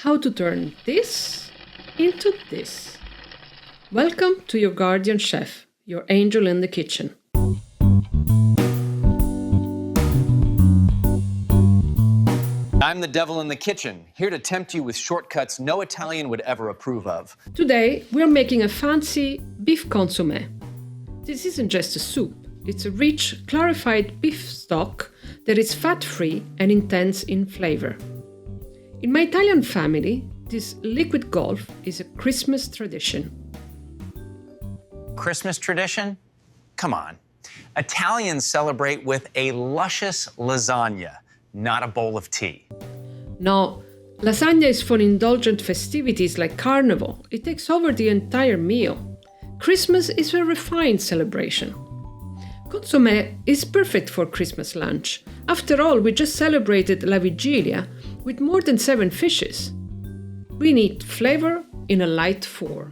how to turn this into this. Welcome to your guardian chef, your angel in the kitchen. I'm the devil in the kitchen, here to tempt you with shortcuts no Italian would ever approve of. Today, we're making a fancy beef consommé. This isn't just a soup, it's a rich, clarified beef stock that is fat-free and intense in flavor. In my Italian family, this liquid golf is a Christmas tradition. Christmas tradition? Come on. Italians celebrate with a luscious lasagna, not a bowl of tea. No, lasagna is for indulgent festivities like Carnival. It takes over the entire meal. Christmas is a refined celebration. Consommé is perfect for Christmas lunch. After all, we just celebrated La Vigilia with more than 7 fishes. We need flavor in a light form.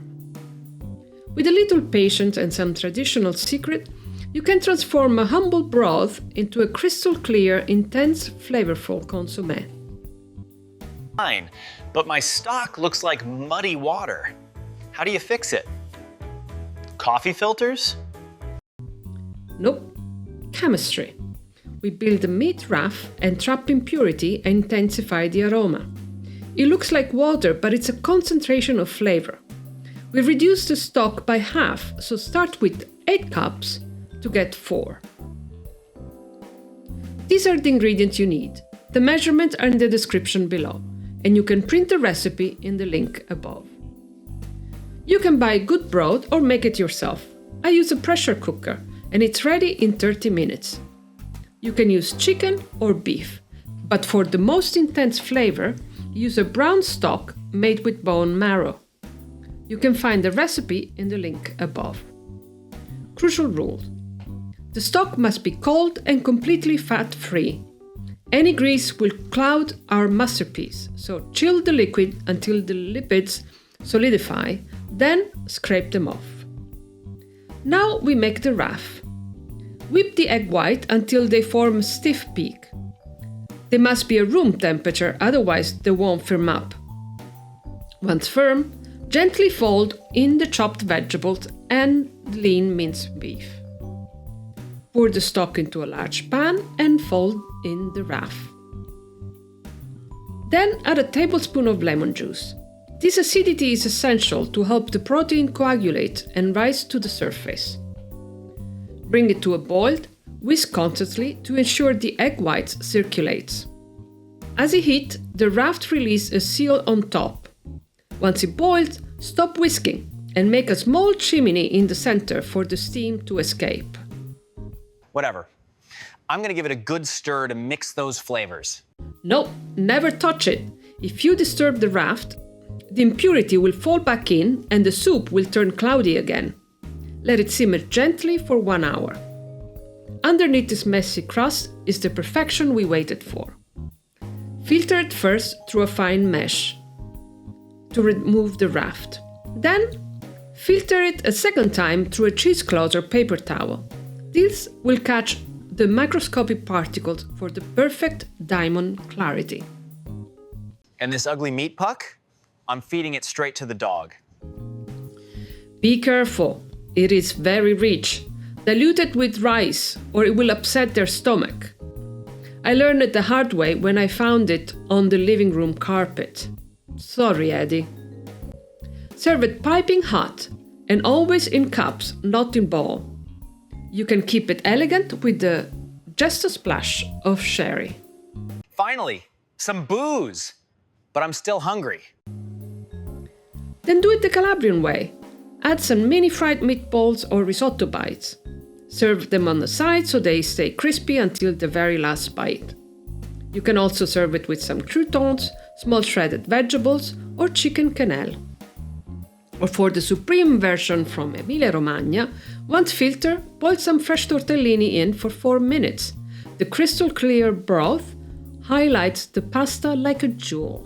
With a little patience and some traditional secret, you can transform a humble broth into a crystal clear, intense, flavorful consommé. Fine, but my stock looks like muddy water. How do you fix it? Coffee filters? Nope. Chemistry. We build a meat raft and trap impurity and intensify the aroma. It looks like water, but it's a concentration of flavor. We reduce the stock by half, so start with 8 cups to get 4. These are the ingredients you need. The measurements are in the description below, and you can print the recipe in the link above. You can buy good broth or make it yourself. I use a pressure cooker, and it's ready in 30 minutes. You can use chicken or beef, but for the most intense flavor, use a brown stock made with bone marrow. You can find the recipe in the link above. Crucial rule: the stock must be cold and completely fat-free. Any grease will cloud our masterpiece, so chill the liquid until the lipids solidify, then scrape them off. Now we make the raft. Whip the egg white until they form a stiff peak. They must be at room temperature, otherwise they won't firm up. Once firm, gently fold in the chopped vegetables and lean minced beef. Pour the stock into a large pan and fold in the raft. Then add a tablespoon of lemon juice. This acidity is essential to help the protein coagulate and rise to the surface. Bring it to a boil, whisk constantly to ensure the egg whites circulates. As it heats, the raft releases a seal on top. Once it boils, stop whisking and make a small chimney in the center for the steam to escape. Whatever. I'm gonna give it a good stir to mix those flavors. No, never touch it. If you disturb the raft, the impurity will fall back in and the soup will turn cloudy again. Let it simmer gently for 1 hour. Underneath this messy crust is the perfection we waited for. Filter it first through a fine mesh to remove the raft. Then, filter it a second time through a cheesecloth or paper towel. This will catch the microscopic particles for the perfect diamond clarity. And this ugly meat puck? I'm feeding it straight to the dog. Be careful. It is very rich. Dilute it with rice or it will upset their stomach. I learned it the hard way when I found it on the living room carpet. Sorry, Eddie. Serve it piping hot and always in cups, not in bowl. You can keep it elegant with just a splash of sherry. Finally, some booze. But I'm still hungry. Then do it the Calabrian way. Add some mini fried meatballs or risotto bites. Serve them on the side so they stay crispy until the very last bite. You can also serve it with some croutons, small shredded vegetables, or chicken quenelle. Or for the supreme version from Emilia-Romagna, once filtered, boil some fresh tortellini in for 4 minutes. The crystal clear broth highlights the pasta like a jewel.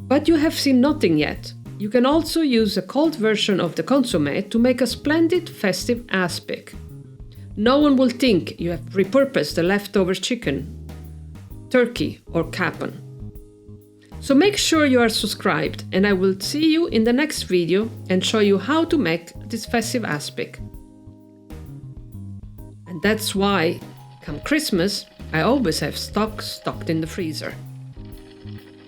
But you have seen nothing yet. You can also use a cold version of the consommé to make a splendid festive aspic. No one will think you have repurposed the leftover chicken, turkey or capon. So make sure you are subscribed, and I will see you in the next video and show you how to make this festive aspic. And that's why, come Christmas, I always have stock stocked in the freezer.